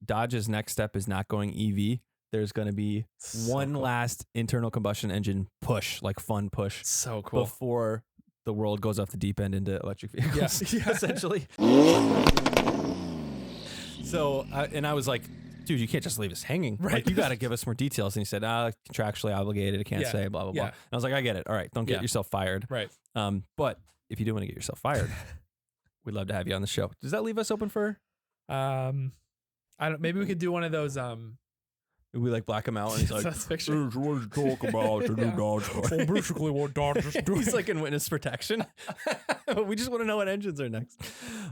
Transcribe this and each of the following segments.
Dodge's next step is not going EV. There's going to be one last internal combustion engine push, like fun push. So cool. Before the world goes off the deep end into electric vehicles, essentially. So, and I was like, dude, you can't just leave us hanging. Right. Like, you got to give us more details. And he said, contractually obligated. I can't say, blah, blah, blah. And I was like, I get it. All right. Don't get yourself fired. Right. But if you do want to get yourself fired, we'd love to have you on the show. Does that leave us open for? I don't, maybe we could do one of those, We like black him out and he's like, what you talk about the new Dodge. Well, basically what Dodge is doing. He's like in witness protection. We just want to know what engines are next.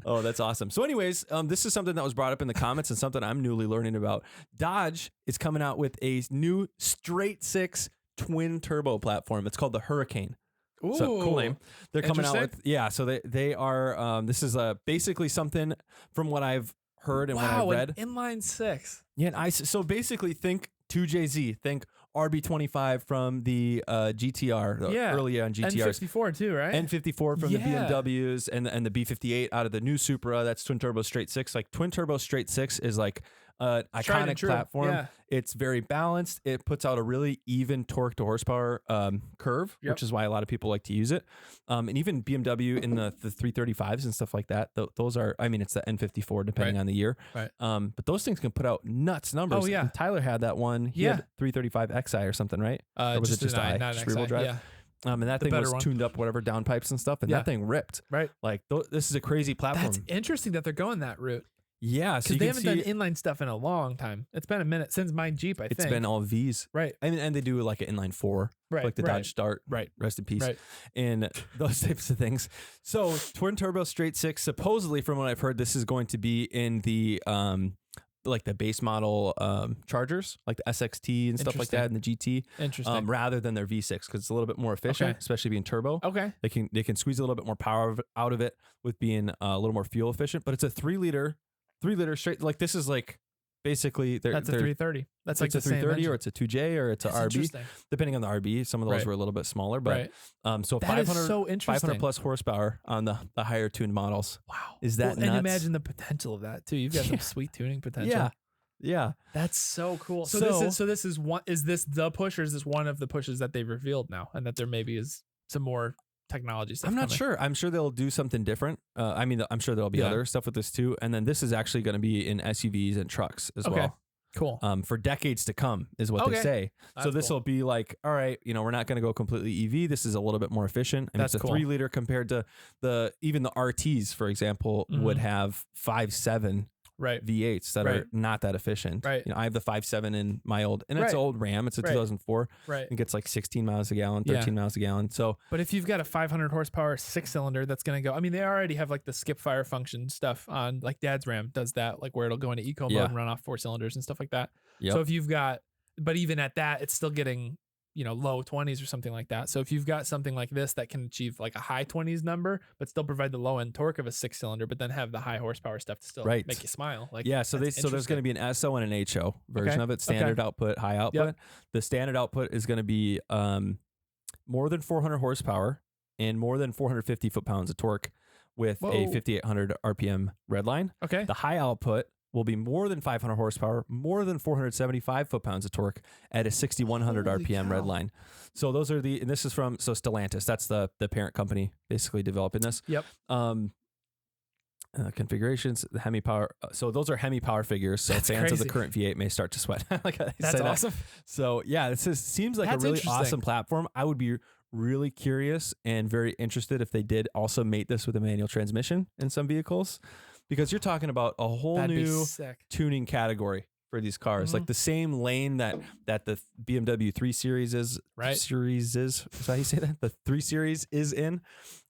Oh, that's awesome. So anyways, this is something that was brought up in the comments and something I'm newly learning about. Dodge is coming out with a new straight six twin turbo platform. It's called the Hurricane. Ooh, so cool name. They're coming out with, so they are, this is basically something from what I've heard and what I read. An inline six. Yeah, and so basically think 2JZ, think RB25 from the GTR, early on GTRs. N54 too, right? N54 from the BMWs and the B58 out of the new Supra. That's twin turbo straight six. Like twin turbo straight six is like an iconic platform. Yeah. It's very balanced. It puts out a really even torque to horsepower curve, which is why a lot of people like to use it. And even BMW in the 335s and stuff like that. Those are, I mean, it's the N54 depending on the year. Right. But those things can put out nuts numbers. Oh yeah. And Tyler had that one. He had 335 XI or something, right? Or was it just I? Just rear-wheel drive? Yeah. And that thing was tuned up, whatever, downpipes and stuff, and that thing ripped. Right. Like, this is a crazy platform. That's interesting that they're going that route. Yeah. Because they haven't done inline stuff in a long time. It's been a minute since my Jeep, I think. It's been all Vs. Right. And they do like an inline 4. Right. Like the Dodge Dart. Right. Rest in peace. Right. And those types of things. So, twin turbo straight six, supposedly from what I've heard, this is going to be in the like the base model Chargers, like the SXT and stuff like that, and the GT. Interesting. Rather than their V6, because it's a little bit more efficient, especially being turbo. Okay. They can squeeze a little bit more power out of it with being a little more fuel efficient. But it's a 3 liter straight. Like this is like basically that's a 330. That's like it's a 330 or it's a 2J or it's a RB, depending on the RB. Some of those were a little bit smaller, but so that 500 is so interesting. 500 plus horsepower on the higher tuned models. Wow, is that nuts? And imagine the potential of that too. You've got some sweet tuning potential. Yeah, that's so cool. So this is one. Is this the push, or is this one of the pushes that they've revealed now, and that there maybe is some more technology stuff? I'm not sure. I'm sure they'll do something different. I mean, I'm sure there'll be other stuff with this too. And then this is actually going to be in SUVs and trucks as well. Cool. For decades to come is what they say. That's so this will be like, all right, we're not going to go completely EV. This is a little bit more efficient. I mean, it's a 3 liter compared to even the RTs, for example, would have 5.7 V8s that are not that efficient. Right. I have the 5.7 in my old, and it's an old Ram. It's a 2004. Right. It gets like 16 miles a gallon, 13 miles a gallon. So, but if you've got a 500 horsepower 6-cylinder, that's going to go. I mean, they already have like the skip fire function stuff on, like Dad's Ram does that, like where it'll go into eco mode and run off 4 cylinders and stuff like that. Yep. So if you've got, but even at that, it's still getting, low 20s or something like that. So if you've got something like this that can achieve like a high 20s number, but still provide the low end torque of a 6-cylinder, but then have the high horsepower stuff to still make you smile. Like, so there's going to be an SO and an HO version of it. Standard output, high output. Yep. The standard output is going to be more than 400 horsepower and more than 450 foot-pounds of torque with a 5,800 RPM redline. Okay. The high output will be more than 500 horsepower, more than 475 foot-pounds of torque at a 6,100 RPM redline. So those are and this is from Stellantis. That's the parent company basically developing this. Yep. Configurations, the Hemi power. So those are Hemi power figures. So That's fans crazy. of the current V8 may start to sweat. That's awesome. So yeah, this seems like a really awesome platform. I would be really curious and very interested if they did also mate this with a manual transmission in some vehicles, because you're talking about a whole new tuning category for these cars, like the same lane that the BMW 3 Series is. Right. Series is how you say that? The 3 Series is in.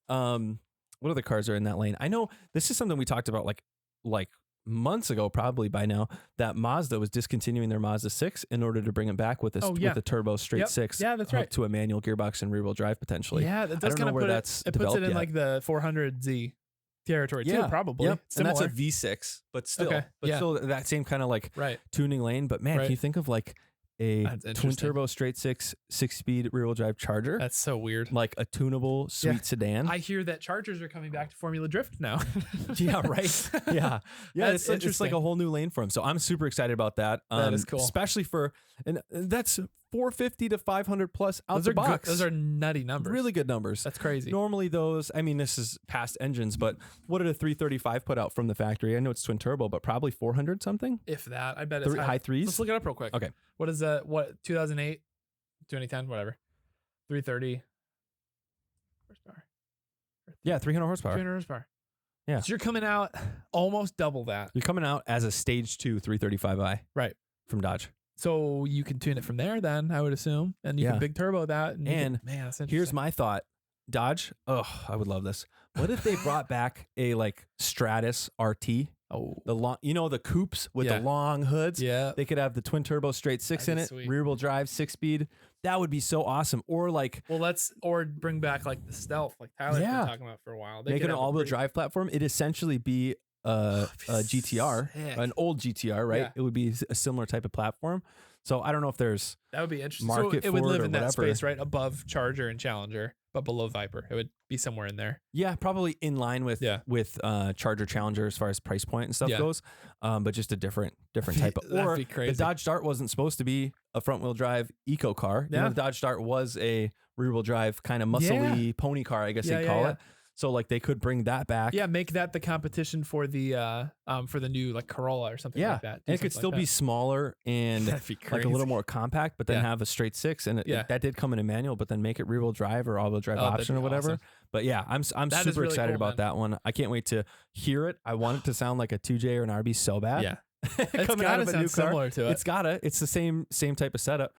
What other cars are in that lane? I know this is something we talked about like months ago, probably by now, that Mazda was discontinuing their Mazda 6 in order to bring it back with with a turbo straight 6. Yeah, that's right. To a manual gearbox and rear wheel drive potentially. Yeah, that does kind of put it puts it in like the 400Z territory too, probably. Yep. And that's a V6, but still, still that same kind of like tuning lane. But man, can you think of like a twin turbo straight 6-speed rear wheel drive Charger. That's so weird. Like a tunable sweet sedan. I hear that Chargers are coming back to Formula Drift now. Yeah, right. Yeah. It's like a whole new lane for him. So I'm super excited about that. That is cool. Especially and that's 450 to 500 plus out the box. Those are nutty numbers. Really good numbers. That's crazy. Normally those, I mean, this is past engines, but what did a 335 put out from the factory? I know it's twin turbo, but probably 400 something. If that, I bet it's high threes. Let's look it up real quick. Okay. What is that? What 2008, 2010, whatever. 330 horsepower. Yeah, 300 horsepower. 300 horsepower. Yeah. So you're coming out almost double that. You're coming out as a stage 2 335i. Right. From Dodge. So you can tune it from there then, I would assume. And you can big turbo that. Man, that's interesting. Here's my thought. Dodge, I would love this. What if they brought back a like Stratus RT? Oh, the long, the coupes with the long hoods. Yeah, they could have the twin turbo straight 6 in it, rear wheel drive 6-speed. That would be so awesome. Or like, or bring back like the Stealth, like Tyler's been talking about for a while. Make it an all-wheel drive platform. It'd essentially be a GTR, an old GTR, right? Yeah. It would be a similar type of platform. So I don't know if there's that would be interesting. Market so it would live in whatever. That space, right, above Charger and Challenger, but below Viper. It would be somewhere in there. Yeah, probably in line with Charger Challenger as far as price point and stuff goes, but just a different type of. Or the Dodge Dart wasn't supposed to be a front wheel drive eco car. The Dodge Dart was a rear wheel drive kind of muscly pony car, I guess they'd call it. So like they could bring that back. Yeah, make that the competition for the new like Corolla or something like that. And it could still be smaller and like a little more compact, but then have a straight 6. And that did come in a manual, but then make it rear wheel drive or all wheel drive option or whatever. Awesome. But yeah, I'm super excited really about that one. I can't wait to hear it. I want it to sound like a 2J or an RB so bad. Yeah. Coming out of a new car. Similar to it. It's the same type of setup.